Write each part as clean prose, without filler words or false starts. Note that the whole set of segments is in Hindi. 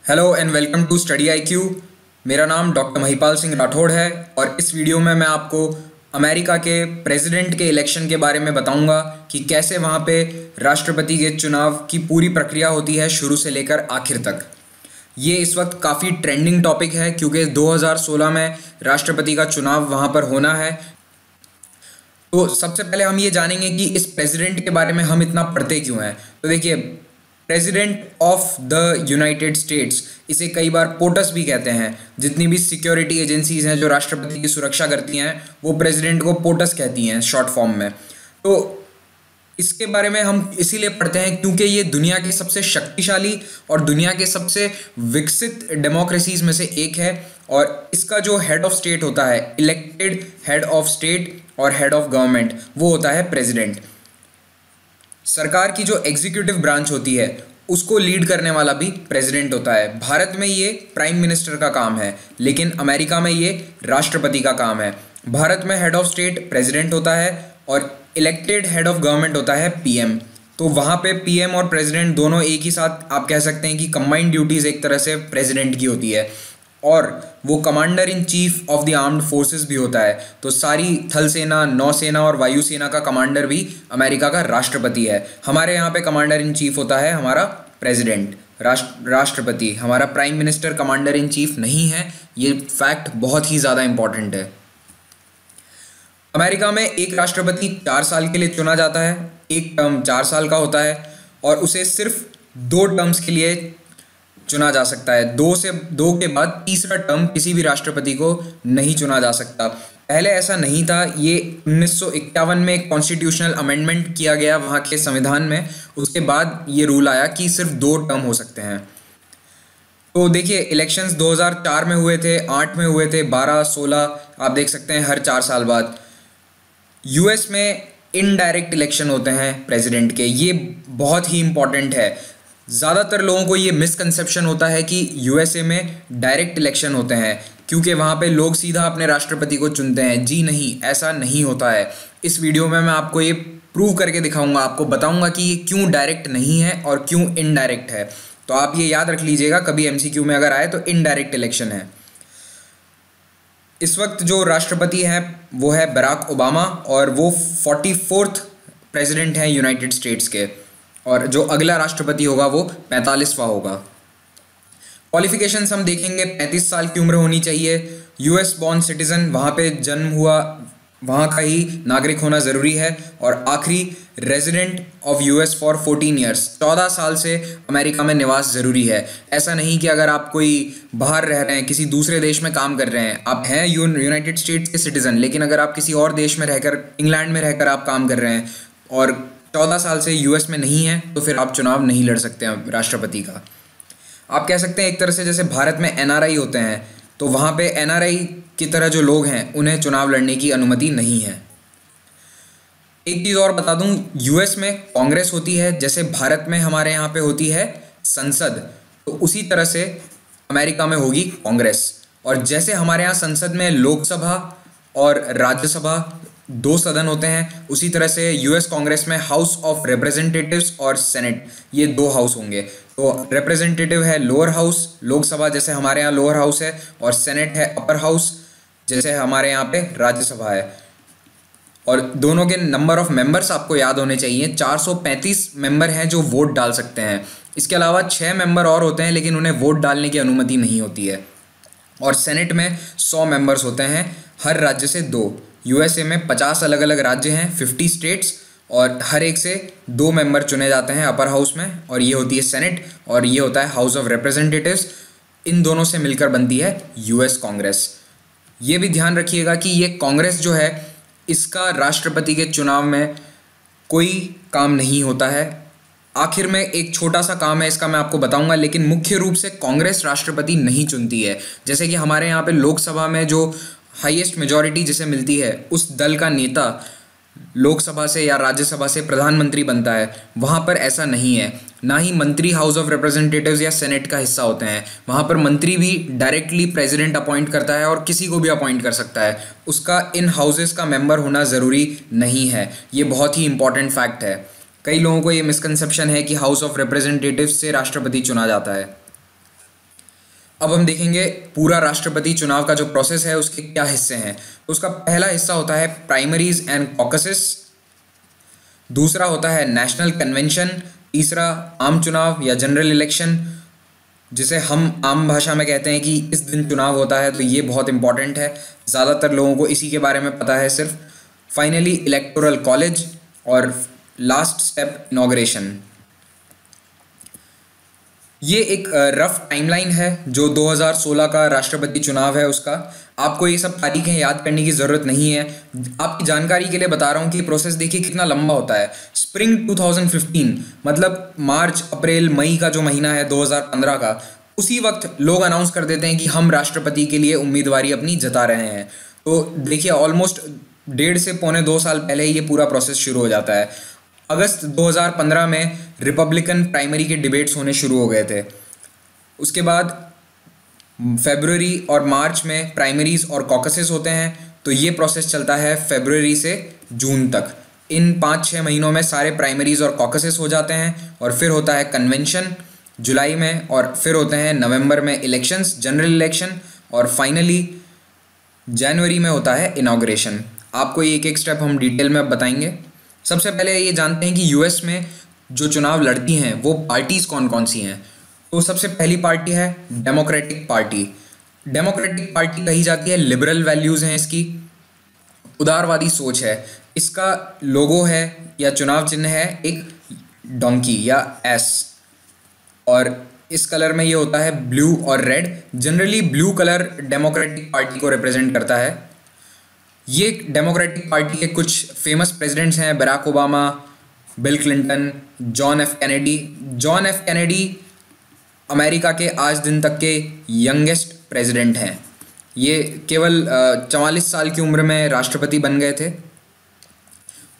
Hello and welcome to study IQ। मेरा नाम डॉक्टर महिपाल सिंह राठौड़ है और इस वीडियो में मैं आपको अमेरिका के प्रेसिडेंट के इलेक्शन के बारे में बताऊंगा कि कैसे वहाँ पे राष्ट्रपति के चुनाव की पूरी प्रक्रिया होती है शुरू से लेकर आखिर तक। ये इस वक्त काफ़ी ट्रेंडिंग टॉपिक है क्योंकि 2016 में राष्ट्रपति का चुनाव वहाँ पर होना है। तो सबसे पहले हम ये जानेंगे कि इस प्रेसिडेंट के बारे में हम इतना पढ़ते क्यों हैं। तो देखिए, president of the United states, इसे कई बार पोटस भी कहते हैं। जितनी भी सिक्योरिटी एजेंसीज हैं जो राष्ट्रपति की सुरक्षा करती हैं वो प्रेसिडेंट को पोटस कहती हैं शॉर्ट फॉर्म में। तो इसके बारे में हम इसीलिए पढ़ते हैं क्योंकि ये दुनिया की सबसे शक्तिशाली और दुनिया के सबसे विकसित डेमोक्रेसीज में से एक है और इसका जो हेड ऑफ स्टेट होता है, इलेक्टेड हेड ऑफ स्टेट और हेड ऑफ गवर्नमेंट, वो होता है प्रेसिडेंट। सरकार की जो एग्जीक्यूटिव ब्रांच होती है उसको लीड करने वाला भी प्रेसिडेंट होता है। भारत में ये प्राइम मिनिस्टर का काम है, लेकिन अमेरिका में ये राष्ट्रपति का काम है। भारत में हेड ऑफ स्टेट प्रेसिडेंट होता है और इलेक्टेड हेड ऑफ गवर्नमेंट होता है PM। तो वहाँ पे PM और प्रेसिडेंट दोनों एक ही साथ, आप कह सकते हैं कि कंबाइंड ड्यूटीज़ एक तरह से प्रेसिडेंट की होती है और वो commander in chief of the armed forces भी होता है। तो सारी थल सेना, नौसेना और वायुसेना का कमांडर भी अमेरिका का राष्ट्रपति है। हमारे यहाँ पे कमांडर इन चीफ होता है हमारा प्रेसिडेंट, राष्ट्रपति। हमारा prime minister commander in chief नहीं है। ये फैक्ट बहुत ही ज़्यादा इंपॉर्टेंट है। अमेरिका में एक राष्ट्रपति 4 साल के लिए चुना जाता है। एक टर्म 4 साल का होता है और उसे सिर्फ 2 टर्म्स के लिए चुना जा सकता है। 2 के बाद तीसरा टर्म किसी भी राष्ट्रपति को नहीं चुना जा सकता। पहले ऐसा नहीं था। ये 1951 में एक कॉन्स्टिट्यूशनल अमेंडमेंट किया गया वहाँ के संविधान में। उसके बाद ये रूल आया कि सिर्फ 2 टर्म हो सकते हैं। तो देखिए, इलेक्शंस 2004 में हुए थे, 8 में हुए थे, 12, 16, आप देख सकते हैं हर 4 साल बाद। US में इनडायरेक्ट इलेक्शन होते हैं प्रेसिडेंट के। ये बहुत ही इंपॉर्टेंट है। ज़्यादातर लोगों को ये मिसकंसेप्शन होता है कि USA में डायरेक्ट इलेक्शन होते हैं क्योंकि वहाँ पे लोग सीधा अपने राष्ट्रपति को चुनते हैं। जी नहीं, ऐसा नहीं होता है। इस वीडियो में मैं आपको ये प्रूव करके दिखाऊंगा, आपको बताऊंगा कि ये क्यों डायरेक्ट नहीं है और क्यों इनडायरेक्ट है। तो आप ये याद रख लीजिएगा, कभी MCQ में अगर आए तो इनडायरेक्ट इलेक्शन है। इस वक्त जो राष्ट्रपति हैं वो है बराक ओबामा और वो 44th प्रेसिडेंट हैं यूनाइटेड स्टेट्स के, और जो अगला राष्ट्रपति होगा वो 45वां होगा। क्वालिफिकेशंस हम देखेंगे। 35 साल की उम्र होनी चाहिए। US बॉर्न सिटीजन, वहाँ पे जन्म हुआ, वहाँ का ही नागरिक होना ज़रूरी है। और आखिरी, resident of US for 14 years, 14 साल से अमेरिका में निवास ज़रूरी है। ऐसा नहीं कि अगर आप कोई बाहर रह रहे हैं, किसी दूसरे देश में काम कर रहे हैं, आप हैं यूनाइटेड स्टेट्स के सिटीज़न, लेकिन अगर आप किसी और देश में रहकर, इंग्लैंड में रहकर आप काम कर रहे हैं और 14 साल से US में नहीं है, तो फिर आप चुनाव नहीं लड़ सकते हैं राष्ट्रपति का। आप कह सकते हैं एक तरह से जैसे भारत में NRI होते हैं, तो वहाँ पे NRI की तरह जो लोग हैं उन्हें चुनाव लड़ने की अनुमति नहीं है। एक चीज़ और बता दूं, US में कांग्रेस होती है जैसे भारत में हमारे यहाँ पे होती है संसद, तो उसी तरह से अमेरिका में होगी कांग्रेस। और जैसे हमारे यहाँ संसद में लोकसभा और राज्यसभा 2 सदन होते हैं, उसी तरह से US कांग्रेस में हाउस ऑफ रिप्रेजेंटेटिव्स और सेनेट, ये 2 हाउस होंगे। तो रिप्रेजेंटेटिव है लोअर हाउस, लोकसभा जैसे हमारे यहाँ लोअर हाउस है, और सेनेट है अपर हाउस जैसे हमारे यहाँ पे राज्यसभा है। और दोनों के नंबर ऑफ मेंबर्स आपको याद होने चाहिए। 435 मेंबर हैं जो वोट डाल सकते हैं। इसके अलावा 6 मेंबर और होते हैं लेकिन उन्हें वोट डालने की अनुमति नहीं होती है। और सेनेट में 100 मेंबर्स होते हैं, हर राज्य से 2। USA में 50 अलग अलग राज्य हैं, 50 स्टेट्स, और हर एक से 2 मेंबर चुने जाते हैं अपर हाउस में, और ये होती है सेनेट और ये होता है हाउस ऑफ रिप्रेजेंटेटिव्स। इन दोनों से मिलकर बनती है US कांग्रेस। ये भी ध्यान रखिएगा कि ये कांग्रेस जो है, इसका राष्ट्रपति के चुनाव में कोई काम नहीं होता है। आखिर में एक छोटा सा काम है इसका, मैं आपको बताऊंगा, लेकिन मुख्य रूप से कांग्रेस राष्ट्रपति नहीं चुनती है। जैसे कि हमारे यहाँ पे लोकसभा में जो हाईएस्ट मेजॉरिटी जिसे मिलती है, उस दल का नेता लोकसभा से या राज्यसभा से प्रधानमंत्री बनता है। वहाँ पर ऐसा नहीं है। ना ही मंत्री हाउस ऑफ रिप्रेजेंटेटिव्स या सेनेट का हिस्सा होते हैं। वहाँ पर मंत्री भी डायरेक्टली प्रेसिडेंट अपॉइंट करता है और किसी को भी अपॉइंट कर सकता है। उसका इन हाउसेस का मेंबर होना ज़रूरी नहीं है। ये बहुत ही इंपॉर्टेंट फैक्ट है। कई लोगों को ये मिसकंसेप्शन है कि हाउस ऑफ रिप्रेजेंटेटिव्स से राष्ट्रपति चुना जाता है। अब हम देखेंगे पूरा राष्ट्रपति चुनाव का जो प्रोसेस है उसके क्या हिस्से हैं। तो उसका पहला हिस्सा होता है प्राइमरीज एंड कॉकसेस, दूसरा होता है नेशनल कन्वेंशन, तीसरा आम चुनाव या जनरल इलेक्शन, जिसे हम आम भाषा में कहते हैं कि इस दिन चुनाव होता है, तो ये बहुत इंपॉर्टेंट है, ज़्यादातर लोगों को इसी के बारे में पता है सिर्फ। फाइनली इलेक्टोरल कॉलेज और लास्ट स्टेप इनॉग्रेशन। ये एक रफ टाइमलाइन है जो 2016 का राष्ट्रपति चुनाव है उसका। आपको ये सब तारीखें याद करने की ज़रूरत नहीं है, आपकी जानकारी के लिए बता रहा हूँ कि प्रोसेस देखिए कितना लंबा होता है। स्प्रिंग 2015 मतलब मार्च अप्रैल मई का जो महीना है 2015 का, उसी वक्त लोग अनाउंस कर देते हैं कि हम राष्ट्रपति के लिए उम्मीदवारी अपनी जता रहे हैं। तो देखिए ऑलमोस्ट 1.5 से पौने 2 साल पहले ही ये पूरा प्रोसेस शुरू हो जाता है। अगस्त 2015 में रिपब्लिकन प्राइमरी के डिबेट्स होने शुरू हो गए थे। उसके बाद फरवरी और मार्च में प्राइमरीज और कॉकसेस होते हैं। तो ये प्रोसेस चलता है फरवरी से जून तक। इन 5-6 महीनों में सारे प्राइमरीज और कॉकसेस हो जाते हैं और फिर होता है कन्वेंशन जुलाई में, और फिर होते हैं नवंबर में इलेक्शंस, जनरल इलेक्शन, और फाइनली जनवरी में होता है इनॉग्रेशन। आपको एक एक स्टेप हम डिटेल में बताएंगे। सबसे पहले ये जानते हैं कि यूएस में जो चुनाव लड़ती हैं वो पार्टीज़ कौन कौन सी हैं। तो सबसे पहली पार्टी है डेमोक्रेटिक पार्टी। डेमोक्रेटिक पार्टी कही जाती है, लिबरल वैल्यूज़ हैं इसकी, उदारवादी सोच है। इसका लोगो है या चुनाव चिन्ह है एक डोंकी या एस, और इस कलर में ये होता है ब्लू और red. Generally blue colour democratic party को रिप्रेजेंट करता है। ये डेमोक्रेटिक पार्टी के कुछ फेमस प्रेसिडेंट्स हैं, Barack Obama, Bill Clinton, John F Kennedy. John F Kennedy America के आज दिन तक के यंगेस्ट प्रेसिडेंट हैं। ये केवल 44 साल की उम्र में राष्ट्रपति बन गए थे।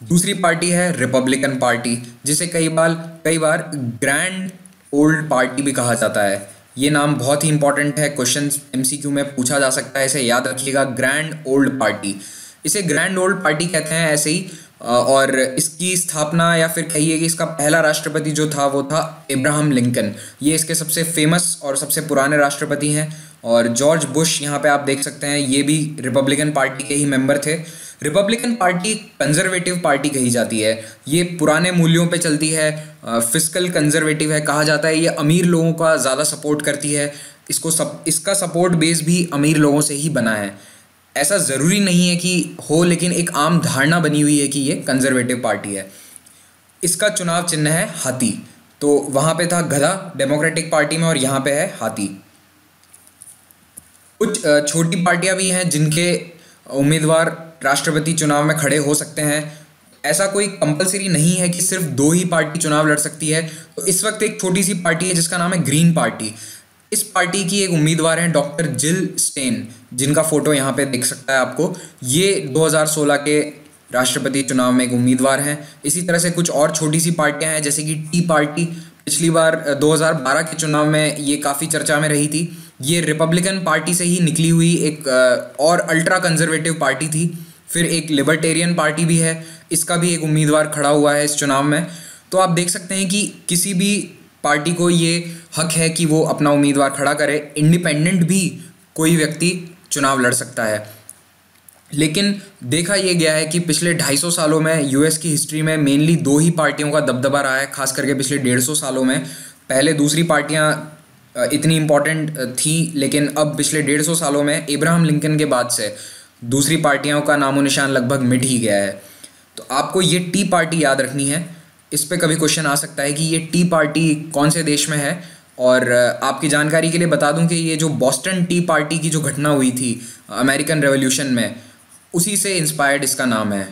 दूसरी पार्टी है रिपब्लिकन पार्टी, जिसे कई बार ग्रैंड ओल्ड पार्टी भी कहा जाता है। ये नाम बहुत ही इंपॉर्टेंट है, क्वेश्चन एमसीक्यू में पूछा जा सकता है, इसे याद रखिएगा, ग्रैंड ओल्ड पार्टी। इसे ग्रैंड ओल्ड पार्टी कहते हैं ऐसे ही। और इसकी स्थापना या फिर कहिए कि इसका पहला राष्ट्रपति जो था वो था अब्राहम लिंकन। ये इसके सबसे फेमस और सबसे पुराने राष्ट्रपति हैं। और जॉर्ज बुश यहाँ पे आप देख सकते हैं, ये भी रिपब्लिकन पार्टी के ही मेंबर थे। रिपब्लिकन पार्टी कंजर्वेटिव पार्टी कही जाती है। ये पुराने मूल्यों पे चलती है, फिस्कल कंजर्वेटिव है कहा जाता है। ये अमीर लोगों का ज़्यादा सपोर्ट करती है। इसका सपोर्ट बेस भी अमीर लोगों से ही बना है। ऐसा ज़रूरी नहीं है कि हो, लेकिन एक आम धारणा बनी हुई है कि ये कंजर्वेटिव पार्टी है। इसका चुनाव चिन्ह है हाथी। तो वहाँ पे था गधा डेमोक्रेटिक पार्टी में, और यहाँ पे है हाथी। कुछ छोटी पार्टियाँ भी हैं जिनके उम्मीदवार राष्ट्रपति चुनाव में खड़े हो सकते हैं। ऐसा कोई कंपलसरी नहीं है कि सिर्फ 2 ही पार्टी चुनाव लड़ सकती है। तो इस वक्त एक छोटी सी पार्टी है जिसका नाम है ग्रीन पार्टी। इस पार्टी की एक उम्मीदवार हैं डॉक्टर जिल स्टेन, जिनका फोटो यहाँ पे दिख सकता है आपको। ये 2016 के राष्ट्रपति चुनाव में एक उम्मीदवार हैं। इसी तरह से कुछ और छोटी सी पार्टियां हैं, जैसे कि टी पार्टी। पिछली बार 2012 के चुनाव में ये काफ़ी चर्चा में रही थी। ये रिपब्लिकन पार्टी से ही निकली हुई एक और अल्ट्रा कंजर्वेटिव पार्टी थी। फिर एक लिबर्टेरियन पार्टी भी है, इसका भी एक उम्मीदवार खड़ा हुआ है इस चुनाव में। तो आप देख सकते हैं कि किसी भी पार्टी को ये हक है कि वो अपना उम्मीदवार खड़ा करे। इंडिपेंडेंट भी कोई व्यक्ति चुनाव लड़ सकता है। लेकिन देखा ये गया है कि पिछले 250 सालों में यूएस की हिस्ट्री में मेनली 2 ही पार्टियों का दबदबा रहा है, खास करके पिछले 150 सालों में। पहले दूसरी पार्टियां इतनी इम्पॉर्टेंट थी, लेकिन अब पिछले 150 सालों में अब्राहम लिंकन के बाद से दूसरी पार्टियों का नामो निशान लगभग मिट ही गया है। तो आपको ये टी पार्टी याद रखनी है। इस पे कभी क्वेश्चन आ सकता है कि ये टी पार्टी कौन से देश में है। और आपकी जानकारी के लिए बता दूं कि ये जो बॉस्टन टी पार्टी की जो घटना हुई थी अमेरिकन रेवोल्यूशन में, उसी से इंस्पायर्ड इसका नाम है।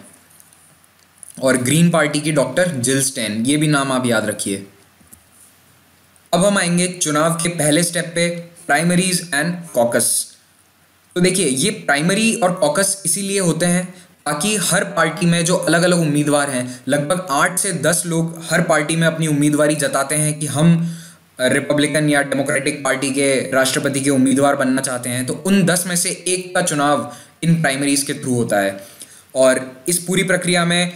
और ग्रीन पार्टी की डॉक्टर जिल स्टेन, ये भी नाम आप याद रखिए। अब हम आएंगे चुनाव के पहले स्टेप पे, प्राइमरीज एंड कॉकस। तो देखिए, ये प्राइमरी और कॉकस इसीलिए होते हैं ताकि हर पार्टी में जो अलग अलग उम्मीदवार हैं, लगभग 8 से 10 लोग हर पार्टी में अपनी उम्मीदवारी जताते हैं कि हम रिपब्लिकन या डेमोक्रेटिक पार्टी के राष्ट्रपति के उम्मीदवार बनना चाहते हैं। तो उन 10 में से एक का चुनाव इन प्राइमरीज के थ्रू होता है। और इस पूरी प्रक्रिया में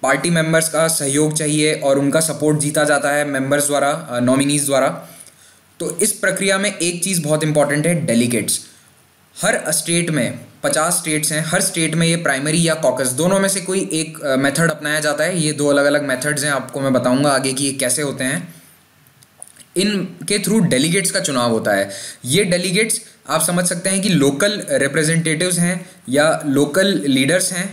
पार्टी मेंबर्स का सहयोग चाहिए और उनका सपोर्ट जीता जाता है मेंबर्स द्वारा, नॉमिनीज द्वारा। तो इस प्रक्रिया में एक चीज़ बहुत इंपॉर्टेंट है, डेलीगेट्स। हर स्टेट में 50 स्टेट्स हैं, हर स्टेट में ये प्राइमरी या कॉकस दोनों में से कोई एक मेथड अपनाया जाता है। ये दो अलग अलग मेथड्स हैं, आपको मैं बताऊंगा आगे कि ये कैसे होते हैं। इनके थ्रू डेलीगेट्स का चुनाव होता है। ये डेलीगेट्स आप समझ सकते हैं कि लोकल रिप्रेजेंटेटिव्स हैं या लोकल लीडर्स हैं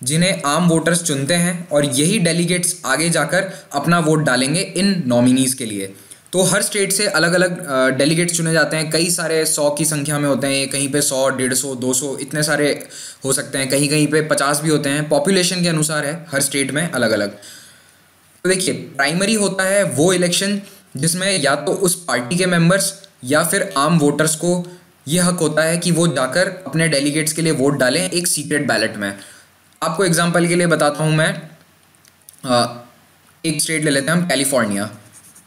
जिन्हें आम वोटर्स चुनते हैं, और यही डेलीगेट्स आगे जाकर अपना वोट डालेंगे इन नॉमिनीज़ के लिए। तो हर स्टेट से अलग अलग डेलीगेट्स चुने जाते हैं, कई सारे 100 की संख्या में होते हैं, कहीं पे 100, 150, 200 इतने सारे हो सकते हैं, कहीं कहीं पे 50 भी होते हैं, पॉपुलेशन के अनुसार है, हर स्टेट में अलग अलग। तो देखिए, प्राइमरी होता है वो इलेक्शन जिसमें या तो उस पार्टी के मेंबर्स या फिर आम वोटर्स को ये हक होता है कि वो जाकर अपने डेलीगेट्स के लिए वोट डालें एक सीक्रेट बैलेट में। आपको एग्जांपल के लिए बताता हूँ मैं, एक स्टेट ले लेते हैं हम, कैलिफोर्निया।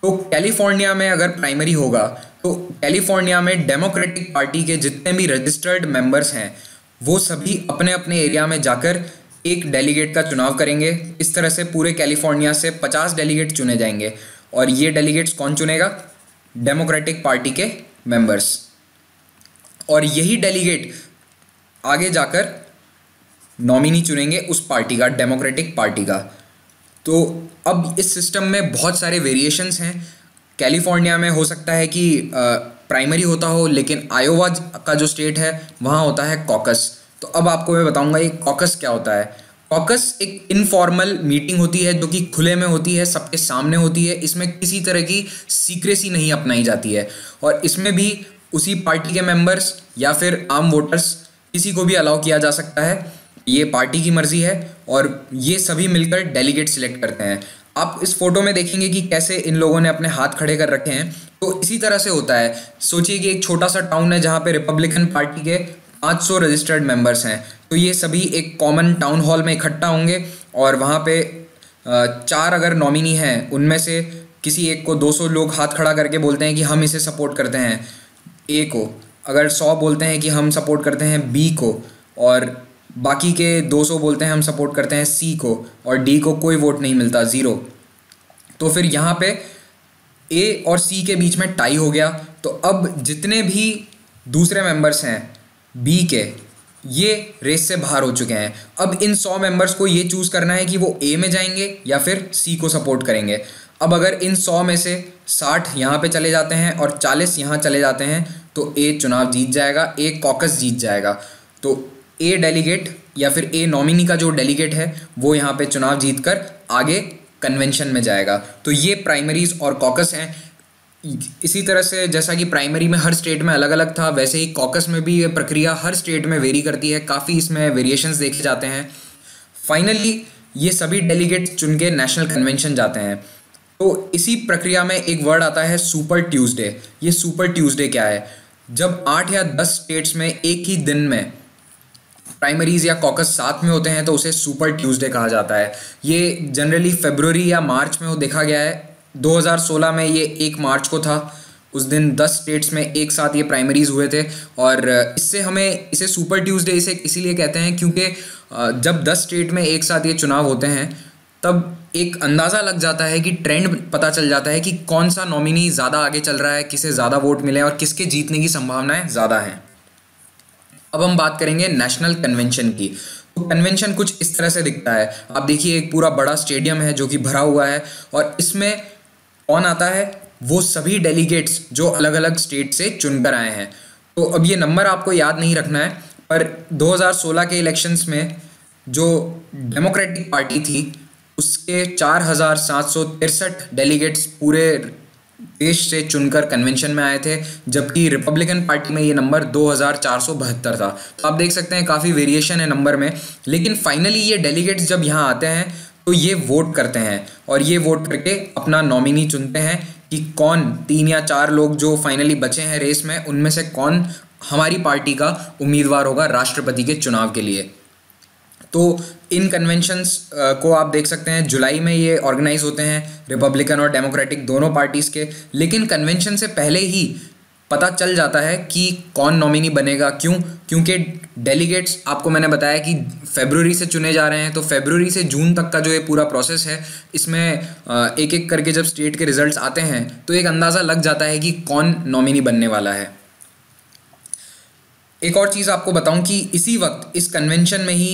तो कैलिफोर्निया में अगर प्राइमरी होगा तो कैलिफोर्निया में डेमोक्रेटिक पार्टी के जितने भी रजिस्टर्ड मेंबर्स हैं वो सभी अपने अपने एरिया में जाकर एक डेलीगेट का चुनाव करेंगे। इस तरह से पूरे कैलिफोर्निया से 50 डेलीगेट चुने जाएंगे, और ये डेलीगेट्स कौन चुनेगा? डेमोक्रेटिक पार्टी के मेंबर्स। और यही डेलीगेट आगे जाकर नॉमिनी चुनेंगे उस पार्टी का, डेमोक्रेटिक पार्टी का। तो अब इस सिस्टम में बहुत सारे वेरिएशंस हैं। कैलिफोर्निया में हो सकता है कि प्राइमरी होता हो, लेकिन आयोवा का जो स्टेट है वहाँ होता है कॉकस। तो अब आपको मैं बताऊंगा ये कॉकस क्या होता है। कॉकस एक इनफॉर्मल मीटिंग होती है जो कि खुले में होती है, सबके सामने होती है। इसमें किसी तरह की सीक्रेसी नहीं अपनाई जाती है, और इसमें भी उसी पार्टी के मेंबर्स या फिर आम वोटर्स किसी को भी अलाउ किया जा सकता है। ये पार्टी की मर्जी है, और ये सभी मिलकर डेलीगेट सिलेक्ट करते हैं। आप इस फोटो में देखेंगे कि कैसे इन लोगों ने अपने हाथ खड़े कर रखे हैं। तो इसी तरह से होता है। सोचिए कि एक छोटा सा टाउन है जहाँ पे रिपब्लिकन पार्टी के 500 रजिस्टर्ड मेंबर्स हैं। तो ये सभी एक कॉमन टाउन हॉल में इकट्ठा होंगे, और वहाँ पे 4 अगर नॉमिनी हैं, उनमें से किसी एक को 200 लोग हाथ खड़ा करके बोलते हैं कि हम इसे सपोर्ट करते हैं ए को, अगर 100 बोलते हैं कि हम सपोर्ट करते हैं बी को, और बाकी के 200 बोलते हैं हम सपोर्ट करते हैं सी को, और डी को कोई वोट नहीं मिलता, 0। तो फिर यहाँ पे ए और सी के बीच में टाई हो गया। तो अब जितने भी दूसरे मेंबर्स हैं बी के, ये रेस से बाहर हो चुके हैं। अब इन 100 मेंबर्स को ये चूज़ करना है कि वो ए में जाएंगे या फिर सी को सपोर्ट करेंगे। अब अगर इन 100 में से 60 यहाँ पे चले जाते हैं और 40 यहाँ चले जाते हैं तो ए चुनाव जीत जाएगा, ए कॉकस जीत जाएगा। तो ए डेलीगेट या फिर ए नॉमिनी का जो डेलीगेट है वो यहाँ पे चुनाव जीतकर आगे कन्वेंशन में जाएगा। तो ये प्राइमरीज और कॉकस हैं। इसी तरह से जैसा कि प्राइमरी में हर स्टेट में अलग अलग था, वैसे ही कॉकस में भी ये प्रक्रिया हर स्टेट में वेरी करती है, काफ़ी इसमें वेरिएशंस देखे जाते हैं। फाइनली ये सभी डेलीगेट्स चुन के नेशनल कन्वेंशन जाते हैं। तो इसी प्रक्रिया में एक वर्ड आता है सुपर ट्यूसडे। ये सुपर ट्यूसडे क्या है? जब 8 या 10 स्टेट्स में एक ही दिन में प्राइमरीज या कॉकस साथ में होते हैं तो उसे सुपर ट्यूसडे कहा जाता है। ये जनरली फरवरी या मार्च में वो देखा गया है। 2016 में ये 1 मार्च को था। उस दिन 10 स्टेट्स में एक साथ ये प्राइमरीज हुए थे, और इससे हमें इसे सुपर ट्यूसडे इसे इसीलिए कहते हैं क्योंकि जब 10 स्टेट में एक साथ ये चुनाव होते हैं तब एक अंदाज़ा लग जाता है कि ट्रेंड पता चल जाता है कि कौन सा नॉमिनी ज़्यादा आगे चल रहा है, किसे ज़्यादा वोट मिले और किसके जीतने की संभावनाएं ज़्यादा हैं। अब हम बात करेंगे नेशनल कन्वेंशन की। तो कन्वेंशन कुछ इस तरह से दिखता है। आप देखिए एक पूरा बड़ा स्टेडियम है जो कि भरा हुआ है, और इसमें कौन आता है? वो सभी डेलीगेट्स जो अलग अलग स्टेट से चुनकर आए हैं। तो अब ये नंबर आपको याद नहीं रखना है, पर 2016 के इलेक्शंस में जो डेमोक्रेटिक पार्टी थी उसके 4763 डेलीगेट्स पूरे देश से चुनकर कन्वेंशन में आए थे, जबकि रिपब्लिकन पार्टी में ये नंबर 2472 था। तो आप देख सकते हैं काफ़ी वेरिएशन है नंबर में। लेकिन फाइनली ये डेलीगेट्स जब यहाँ आते हैं तो ये वोट करते हैं, और ये वोट करके अपना नॉमिनी चुनते हैं कि कौन 3 या 4 लोग जो फाइनली बचे हैं रेस में, उनमें से कौन हमारी पार्टी का उम्मीदवार होगा राष्ट्रपति के चुनाव के लिए। तो इन कन्वेंशंस को आप देख सकते हैं जुलाई में ये ऑर्गेनाइज होते हैं, रिपब्लिकन और डेमोक्रेटिक दोनों पार्टीज़ के। लेकिन कन्वेंशन से पहले ही पता चल जाता है कि कौन नॉमिनी बनेगा। क्यों? क्योंकि डेलीगेट्स आपको मैंने बताया कि फरवरी से चुने जा रहे हैं, तो फरवरी से जून तक का जो ये पूरा प्रोसेस है, इसमें एक एक करके जब स्टेट के रिजल्ट्स आते हैं तो एक अंदाज़ा लग जाता है कि कौन नॉमिनी बनने वाला है। एक और चीज़ आपको बताऊं कि इसी वक्त इस कन्वेंशन में ही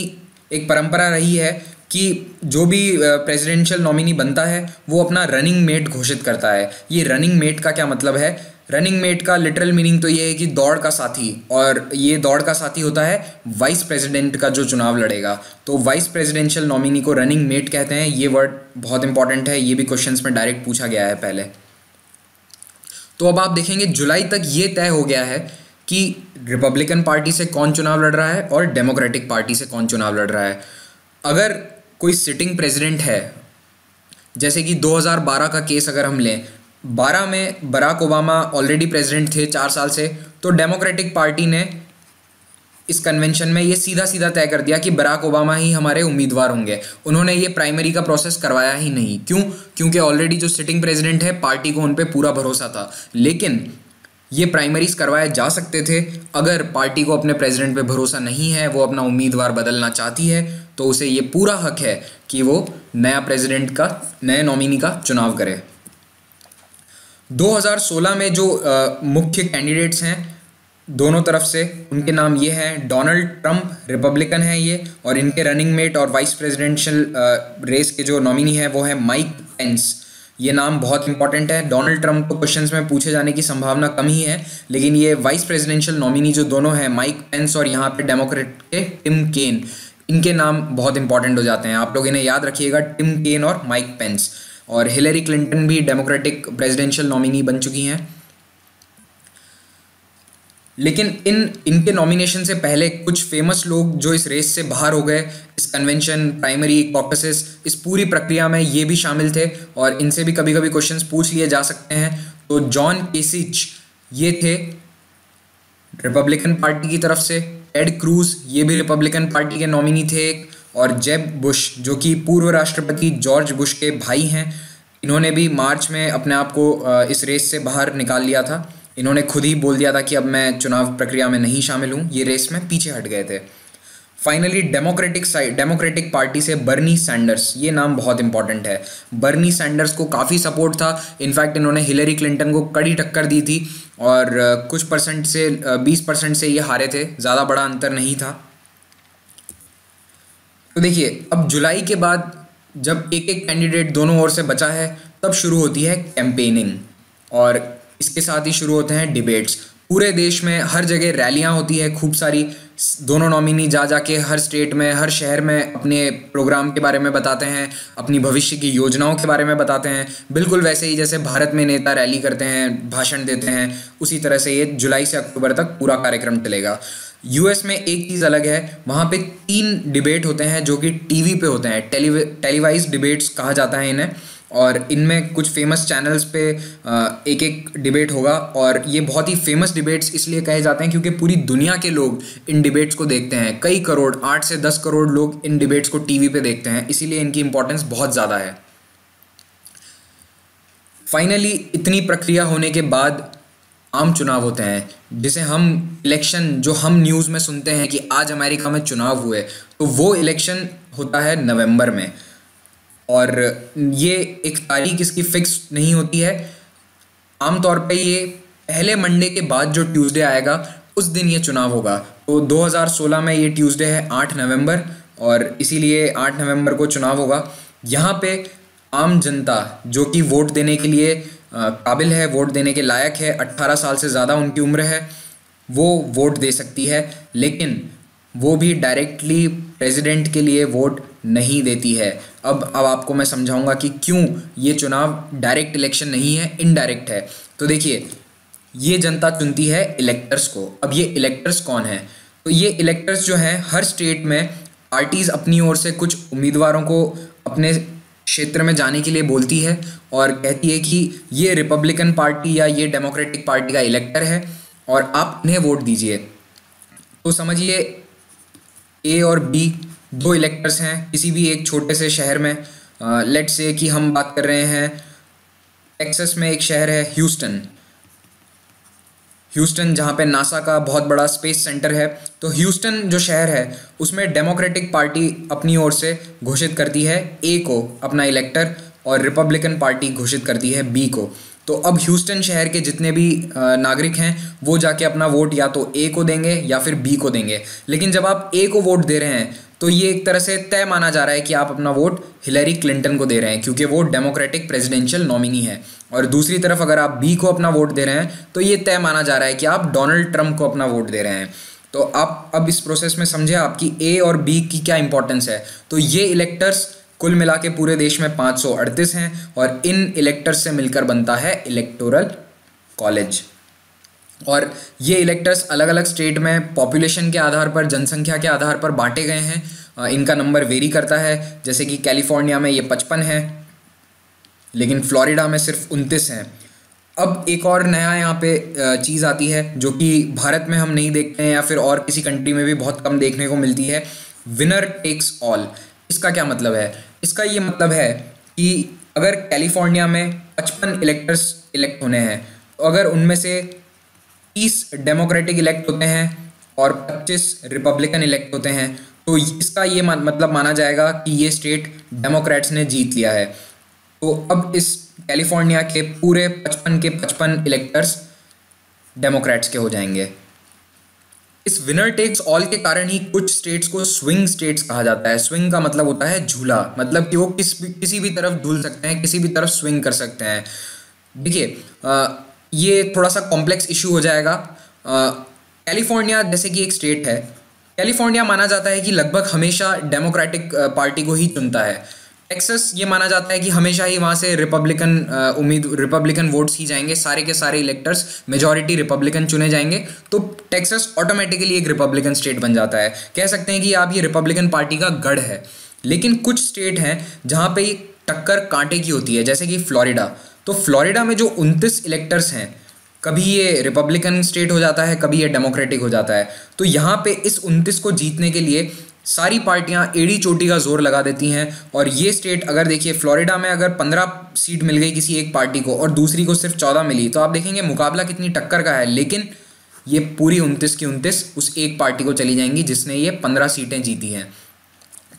एक परंपरा रही है कि जो भी प्रेसिडेंशियल नॉमिनी बनता है वो अपना रनिंग मेट घोषित करता है। ये रनिंग मेट का क्या मतलब है? रनिंग मेट का लिटरल मीनिंग तो ये है कि दौड़ का साथी, और ये दौड़ का साथी होता है वाइस प्रेसिडेंट का जो चुनाव लड़ेगा। तो वाइस प्रेसिडेंशियल नॉमिनी को रनिंग मेट कहते हैं। ये वर्ड बहुत इंपॉर्टेंट है, ये भी क्वेश्चंस में डायरेक्ट पूछा गया है पहले। तो अब आप देखेंगे जुलाई तक ये तय हो गया है कि रिपब्लिकन पार्टी से कौन चुनाव लड़ रहा है और डेमोक्रेटिक पार्टी से कौन चुनाव लड़ रहा है। अगर कोई सिटिंग प्रेसिडेंट है, जैसे कि 2012 का केस अगर हम लें, 12 में बराक ओबामा ऑलरेडी प्रेसिडेंट थे 4 साल से, तो डेमोक्रेटिक पार्टी ने इस कन्वेंशन में ये सीधा सीधा तय कर दिया कि बराक ओबामा ही हमारे उम्मीदवार होंगे। उन्होंने ये प्राइमरी का प्रोसेस करवाया ही नहीं। क्यों? क्योंकि ऑलरेडी जो सिटिंग प्रेसिडेंट है, पार्टी को उन पर पूरा भरोसा था। लेकिन ये प्राइमरीज करवाए जा सकते थे। अगर पार्टी को अपने प्रेसिडेंट पे भरोसा नहीं है, वो अपना उम्मीदवार बदलना चाहती है, तो उसे ये पूरा हक है कि वो नया प्रेसिडेंट का, नए नॉमिनी का चुनाव करे। 2016 में जो मुख्य कैंडिडेट्स हैं दोनों तरफ से, उनके नाम ये हैं। डोनाल्ड ट्रंप रिपब्लिकन है ये, और इनके रनिंग मेट और वाइस प्रेसिडेंशियल रेस के जो नॉमिनी है वो है माइक पेंस। ये नाम बहुत इंपॉर्टेंट है। डोनाल्ड ट्रंप को क्वेश्चंस में पूछे जाने की संभावना कम ही है, लेकिन ये वाइस प्रेसिडेंशियल नॉमिनी जो दोनों हैं, माइक पेंस और यहाँ पे डेमोक्रेट के टिम केन, इनके नाम बहुत इंपॉर्टेंट हो जाते हैं। आप लोग इन्हें याद रखिएगा, टिम केन और माइक पेंस। और हिलरी क्लिंटन भी डेमोक्रेटिक प्रेसिडेंशियल नॉमिनी बन चुकी हैं। लेकिन इनके नॉमिनेशन से पहले कुछ फेमस लोग जो इस रेस से बाहर हो गए, इस कन्वेंशन, प्राइमरी, कॉकसेस, इस पूरी प्रक्रिया में ये भी शामिल थे, और इनसे भी कभी कभी क्वेश्चंस पूछ लिए जा सकते हैं। तो जॉन केसिच ये थे रिपब्लिकन पार्टी की तरफ से। टेड क्रूज ये भी रिपब्लिकन पार्टी के नॉमिनी थे एक। और जेब बुश जो कि पूर्व राष्ट्रपति जॉर्ज बुश के भाई हैं, इन्होंने भी मार्च में अपने आप को इस रेस से बाहर निकाल लिया था। इन्होंने खुद ही बोल दिया था कि अब मैं चुनाव प्रक्रिया में नहीं शामिल हूँ, ये रेस में पीछे हट गए थे। फाइनली डेमोक्रेटिक पार्टी से बर्नी सैंडर्स, ये नाम बहुत इंपॉर्टेंट है। बर्नी सैंडर्स को काफ़ी सपोर्ट था। इनफैक्ट इन्होंने हिलरी क्लिंटन को कड़ी टक्कर दी थी, और कुछ परसेंट से 20% से ये हारे थे, ज़्यादा बड़ा अंतर नहीं था। तो देखिए, अब जुलाई के बाद जब एक एक कैंडिडेट दोनों ओर से बचा है, तब शुरू होती है कैंपेनिंग, और इसके साथ ही शुरू होते हैं डिबेट्स। पूरे देश में हर जगह रैलियां होती है खूब सारी। दोनों नॉमिनी जा जाके हर स्टेट में, हर शहर में अपने प्रोग्राम के बारे में बताते हैं, अपनी भविष्य की योजनाओं के बारे में बताते हैं। बिल्कुल वैसे ही जैसे भारत में नेता रैली करते हैं, भाषण देते हैं, उसी तरह से ये जुलाई से अक्टूबर तक पूरा कार्यक्रम चलेगा। यूएस में एक चीज़ अलग है, वहाँ पे 3 डिबेट होते हैं जो कि टीवी पे होते हैं। टेलीवाइज डिबेट्स कहा जाता है इन्हें, और इनमें कुछ फेमस चैनल्स पे एक एक डिबेट होगा। और ये बहुत ही फेमस डिबेट्स इसलिए कहे जाते हैं क्योंकि पूरी दुनिया के लोग इन डिबेट्स को देखते हैं। कई करोड़, 8 से 10 करोड़ लोग इन डिबेट्स को टीवी पे देखते हैं, इसीलिए इनकी इंपॉर्टेंस बहुत ज़्यादा है। फाइनली इतनी प्रक्रिया होने के बाद आम चुनाव होते हैं, जिसे हम इलेक्शन, जो हम न्यूज़ में सुनते हैं कि आज अमेरिका में चुनाव हुए, तो वो इलेक्शन होता है नवंबर में। और ये एक तारीख इसकी फिक्स नहीं होती है। आमतौर पे ये पहले मंडे के बाद जो ट्यूसडे आएगा, उस दिन ये चुनाव होगा। तो 2016 में ये ट्यूसडे है 8 नवंबर, और इसीलिए 8 नवंबर को चुनाव होगा। यहाँ पे आम जनता जो कि वोट देने के लिए काबिल है, वोट देने के लायक है, 18 साल से ज़्यादा उनकी उम्र है, वो वोट दे सकती है। लेकिन वो भी डायरेक्टली प्रेसिडेंट के लिए वोट नहीं देती है। अब आपको मैं समझाऊंगा कि क्यों ये चुनाव डायरेक्ट इलेक्शन नहीं है, इनडायरेक्ट है। तो देखिए, ये जनता चुनती है इलेक्टर्स को। अब ये इलेक्टर्स कौन है? तो ये इलेक्टर्स जो हैं, हर स्टेट में पार्टीज़ अपनी ओर से कुछ उम्मीदवारों को अपने क्षेत्र में जाने के लिए बोलती है, और कहती है कि ये रिपब्लिकन पार्टी या ये डेमोक्रेटिक पार्टी का इलेक्टर है और आप इन्हें वोट दीजिए। तो समझिए, ए और बी 2 इलेक्टर्स हैं किसी भी एक छोटे से शहर में। लेट्स से कि हम बात कर रहे हैं टेक्सास में एक शहर है ह्यूस्टन। ह्यूस्टन जहाँ पे नासा का बहुत बड़ा स्पेस सेंटर है, तो ह्यूस्टन जो शहर है उसमें डेमोक्रेटिक पार्टी अपनी ओर से घोषित करती है ए को अपना इलेक्टर और रिपब्लिकन पार्टी घोषित करती है बी को। तो अब ह्यूस्टन शहर के जितने भी नागरिक हैं वो जाके अपना वोट या तो ए को देंगे या फिर बी को देंगे। लेकिन जब आप ए को वोट दे रहे हैं तो ये एक तरह से तय माना जा रहा है कि आप अपना वोट हिलरी क्लिंटन को दे रहे हैं, क्योंकि वो डेमोक्रेटिक प्रेसिडेंशियल नॉमिनी है। और दूसरी तरफ अगर आप बी को अपना वोट दे रहे हैं तो ये तय माना जा रहा है कि आप डोनाल्ड ट्रंप को अपना वोट दे रहे हैं। तो आप अब इस प्रोसेस में समझे आपकी ए और बी की क्या इंपॉर्टेंस है। तो ये इलेक्टर्स कुल मिला के पूरे देश में 538 हैं और इन इलेक्टर्स से मिलकर बनता है इलेक्टोरल कॉलेज। और ये इलेक्टर्स अलग अलग स्टेट में पॉपुलेशन के आधार पर, जनसंख्या के आधार पर बांटे गए हैं। इनका नंबर वेरी करता है, जैसे कि कैलिफोर्निया में ये 55 है, लेकिन फ्लोरिडा में सिर्फ 29 हैं। अब एक और नया यहाँ पे चीज़ आती है जो कि भारत में हम नहीं देखते हैं या फिर और किसी कंट्री में भी बहुत कम देखने को मिलती है, विनर टेक्स ऑल। इसका क्या मतलब है? इसका ये मतलब है कि अगर कैलिफोर्निया में 55 इलेक्टर्स इलेक्ट होने हैं, तो अगर उनमें से 30 डेमोक्रेटिक इलेक्ट होते हैं और 25 रिपब्लिकन इलेक्ट होते हैं, तो इसका ये मतलब माना जाएगा कि ये स्टेट डेमोक्रेट्स ने जीत लिया है। तो अब इस कैलिफोर्निया के पूरे 55 के 55 इलेक्टर्स डेमोक्रेट्स के हो जाएंगे। इस विनर टेक्स ऑल के कारण ही कुछ स्टेट्स को स्विंग स्टेट्स कहा जाता है। स्विंग का मतलब होता है झूला, मतलब कि वो किसी भी तरफ झूल सकते हैं, किसी भी तरफ स्विंग कर सकते हैं। देखिए ये थोड़ा सा कॉम्प्लेक्स इशू हो जाएगा। कैलिफोर्निया जैसे कि एक स्टेट है, कैलिफोर्निया माना जाता है कि लगभग हमेशा डेमोक्रेटिक पार्टी को ही चुनता है। टेक्सास ये माना जाता है कि हमेशा ही वहाँ से रिपब्लिकन वोट्स ही जाएंगे, सारे के सारे इलेक्टर्स मेजॉरिटी रिपब्लिकन चुने जाएंगे, तो टेक्सास ऑटोमेटिकली एक रिपब्लिकन स्टेट बन जाता है। कह सकते हैं कि आप ये रिपब्लिकन पार्टी का गढ़ है। लेकिन कुछ स्टेट हैं जहाँ पे टक्कर कांटे की होती है, जैसे कि फ्लोरिडा। तो फ्लोरिडा में जो 29 इलेक्टर्स हैं, कभी ये रिपब्लिकन स्टेट हो जाता है, कभी ये डेमोक्रेटिक हो जाता है। तो यहाँ पे इस 29 को जीतने के लिए सारी पार्टियां एड़ी चोटी का जोर लगा देती हैं। और ये स्टेट अगर देखिए, फ्लोरिडा में अगर 15 सीट मिल गई किसी एक पार्टी को और दूसरी को सिर्फ 14 मिली, तो आप देखेंगे मुकाबला कितनी टक्कर का है। लेकिन ये पूरी 29 की 29 उस एक पार्टी को चली जाएंगी जिसने ये 15 सीटें जीती हैं।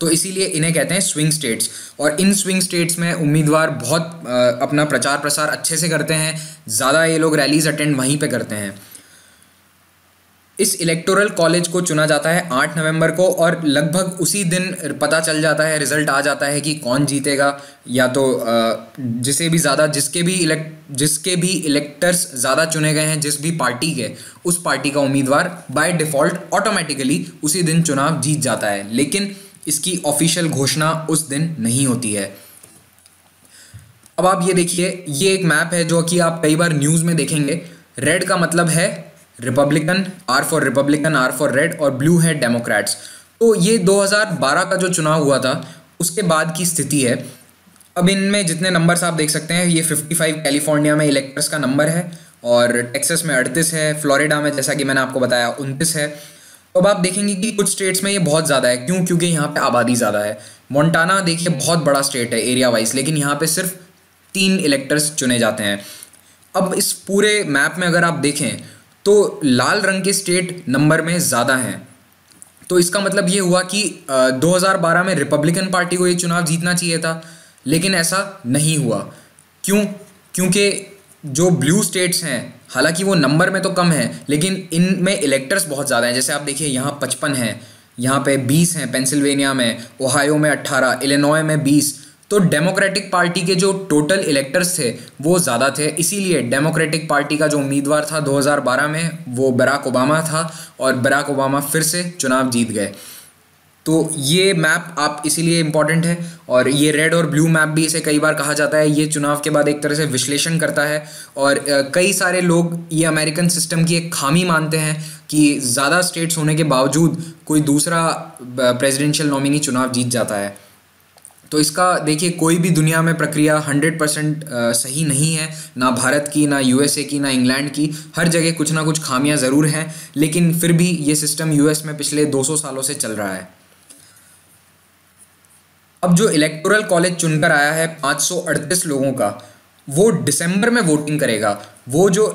तो इसीलिए इन्हें कहते हैं स्विंग स्टेट्स। और इन स्विंग स्टेट्स में उम्मीदवार बहुत अपना प्रचार प्रसार अच्छे से करते हैं, ज़्यादा ये लोग रैलीज अटेंड वहीं पे करते हैं। इस इलेक्टोरल कॉलेज को चुना जाता है 8 नवंबर को और लगभग उसी दिन पता चल जाता है, रिजल्ट आ जाता है कि कौन जीतेगा। या तो जिसके भी इलेक्टर्स ज़्यादा चुने गए हैं, जिस भी पार्टी के, उस पार्टी का उम्मीदवार बाय डिफ़ॉल्ट ऑटोमेटिकली उसी दिन चुनाव जीत जाता है। लेकिन इसकी ऑफिशियल घोषणा उस दिन नहीं होती है। अब आप ये देखिए, ये एक मैप है जो कि आप कई बार न्यूज़ में देखेंगे। रेड का मतलब है republican, R for republican, R for red, और ब्लू है डेमोक्रेट्स। तो ये 2012 का जो चुनाव हुआ था उसके बाद की स्थिति है। अब इनमें जितने नंबर्स आप देख सकते हैं, ये 55 कैलिफोर्निया में इलेक्टर्स का नंबर है और टेक्सास में 38 है, फ्लोरिडा में जैसा कि मैंने आपको बताया 29 है। तो अब आप देखेंगे कि कुछ स्टेट्स में ये बहुत ज़्यादा है। क्यों? क्योंकि यहाँ पे आबादी ज़्यादा है। मोंटाना देखिए बहुत बड़ा स्टेट है एरिया वाइज, लेकिन यहाँ पे सिर्फ 3 इलेक्टर्स चुने जाते हैं। अब इस पूरे मैप में अगर आप देखें तो लाल रंग के स्टेट नंबर में ज़्यादा हैं। तो इसका मतलब ये हुआ कि 2012 में रिपब्लिकन पार्टी को ये चुनाव जीतना चाहिए था, लेकिन ऐसा नहीं हुआ। क्यों? क्योंकि जो ब्लू स्टेट्स हैं, हालांकि वो नंबर में तो कम है, लेकिन इनमें इलेक्टर्स बहुत ज़्यादा हैं। जैसे आप देखिए यहाँ 55 हैं, यहाँ पे 20 हैं पेंसिल्वेनिया में, ओहायो में 18, इलिनॉय में 20। तो डेमोक्रेटिक पार्टी के जो टोटल इलेक्टर्स थे वो ज़्यादा थे। इसीलिए डेमोक्रेटिक पार्टी का जो उम्मीदवार था 2012 में वो बराक ओबामा था और बराक ओबामा फिर से चुनाव जीत गए। तो ये मैप आप इसीलिए इम्पॉर्टेंट है। और ये रेड और ब्लू मैप भी इसे कई बार कहा जाता है। ये चुनाव के बाद एक तरह से विश्लेषण करता है और कई सारे लोग ये अमेरिकन सिस्टम की एक खामी मानते हैं कि ज़्यादा स्टेट्स होने के बावजूद कोई दूसरा प्रेसिडेंशियल नॉमिनी चुनाव जीत जाता है। तो इसका देखिए, कोई भी दुनिया में प्रक्रिया 100% सही नहीं है, ना भारत की, ना यूएसए की, ना इंग्लैंड की। हर जगह कुछ ना कुछ खामियां ज़रूर हैं, लेकिन फिर भी ये सिस्टम यूएस में पिछले 200 सालों से चल रहा है। अब जो इलेक्टोरल कॉलेज चुनकर आया है 538 लोगों का, वो दिसंबर में वोटिंग करेगा। वो जो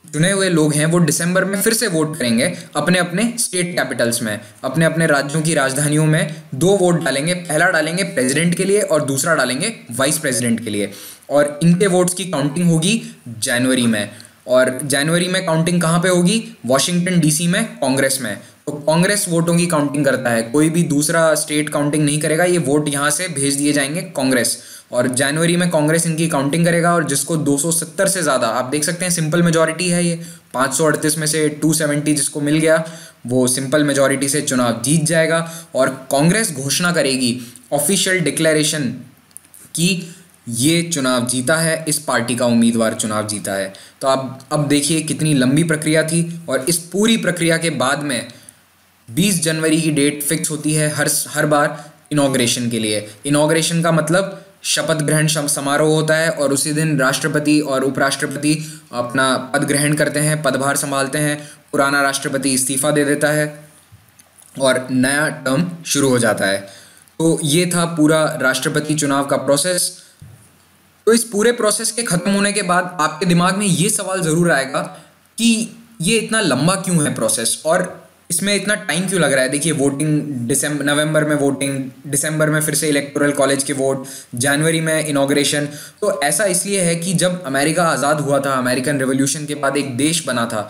चुने हुए लोग हैं वो दिसंबर में फिर से वोट करेंगे अपने अपने स्टेट कैपिटल्स में, अपने अपने राज्यों की राजधानियों में 2 वोट डालेंगे। पहला डालेंगे प्रेसिडेंट के लिए और दूसरा डालेंगे वाइस प्रेसिडेंट के लिए। और इनके वोट्स की काउंटिंग होगी जनवरी में। और जनवरी में काउंटिंग कहाँ पे होगी? वॉशिंगटन डीसी में, कांग्रेस में। तो कांग्रेस वोटों की काउंटिंग करता है, कोई भी दूसरा स्टेट काउंटिंग नहीं करेगा। ये वोट यहाँ से भेज दिए जाएंगे कांग्रेस, और जनवरी में कांग्रेस इनकी काउंटिंग करेगा। और जिसको 270 से ज़्यादा, आप देख सकते हैं सिंपल मेजॉरिटी है ये, 538 में से 270 जिसको मिल गया वो सिंपल मेजॉरिटी से चुनाव जीत जाएगा। और कांग्रेस घोषणा करेगी, ऑफिशियल डिक्लेरेशन, कि ये चुनाव जीता है, इस पार्टी का उम्मीदवार चुनाव जीता है। तो अब देखिए कितनी लंबी प्रक्रिया थी। और इस पूरी प्रक्रिया के बाद में 20 जनवरी की डेट फिक्स होती है हर बार इनॉग्रेशन के लिए। इनॉग्रेशन का मतलब शपथ ग्रहण समारोह होता है, और उसी दिन राष्ट्रपति और उपराष्ट्रपति अपना पद ग्रहण करते हैं, पदभार संभालते हैं। पुराना राष्ट्रपति इस्तीफा दे देता है और नया टर्म शुरू हो जाता है। तो ये था पूरा राष्ट्रपति चुनाव का प्रोसेस। तो इस पूरे प्रोसेस के खत्म होने के बाद आपके दिमाग में ये सवाल ज़रूर आएगा कि ये इतना लंबा क्यों है प्रोसेस, और इसमें इतना टाइम क्यों लग रहा है। देखिए वोटिंग नवंबर में वोटिंग, दिसंबर में फिर से इलेक्टोरल कॉलेज के वोट, जनवरी में इनॉग्रेशन। तो ऐसा इसलिए है कि जब अमेरिका आज़ाद हुआ था, अमेरिकन रेवोल्यूशन के बाद एक देश बना था,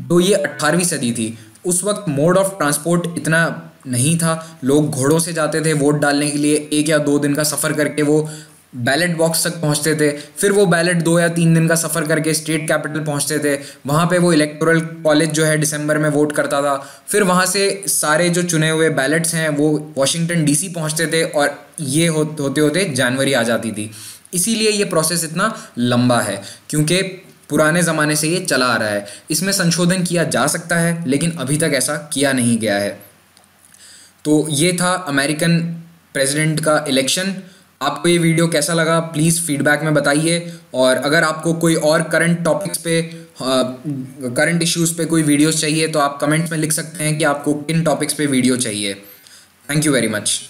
तो ये 18वीं सदी थी। उस वक्त मोड ऑफ ट्रांसपोर्ट इतना नहीं था। लोग घोड़ों से जाते थे वोट डालने के लिए, 1 या 2 दिन का सफ़र करके वो बैलेट बॉक्स तक पहुंचते थे। फिर वो बैलेट 2 या 3 दिन का सफ़र करके स्टेट कैपिटल पहुंचते थे। वहाँ पे वो इलेक्टोरल कॉलेज जो है दिसंबर में वोट करता था। फिर वहाँ से सारे जो चुने हुए बैलेट्स हैं वो वॉशिंगटन डीसी पहुंचते थे, और ये होते होते जनवरी आ जाती थी। इसीलिए ये प्रोसेस इतना लंबा है, क्योंकि पुराने ज़माने से ये चला आ रहा है। इसमें संशोधन किया जा सकता है, लेकिन अभी तक ऐसा किया नहीं गया है। तो ये था अमेरिकन प्रेसिडेंट का इलेक्शन। आपको ये वीडियो कैसा लगा प्लीज़ फीडबैक में बताइए। और अगर आपको कोई और करंट टॉपिक्स पे, करंट इश्यूज़ पे कोई वीडियोस चाहिए तो आप कमेंट्स में लिख सकते हैं कि आपको किन टॉपिक्स पे वीडियो चाहिए। Thank you very much.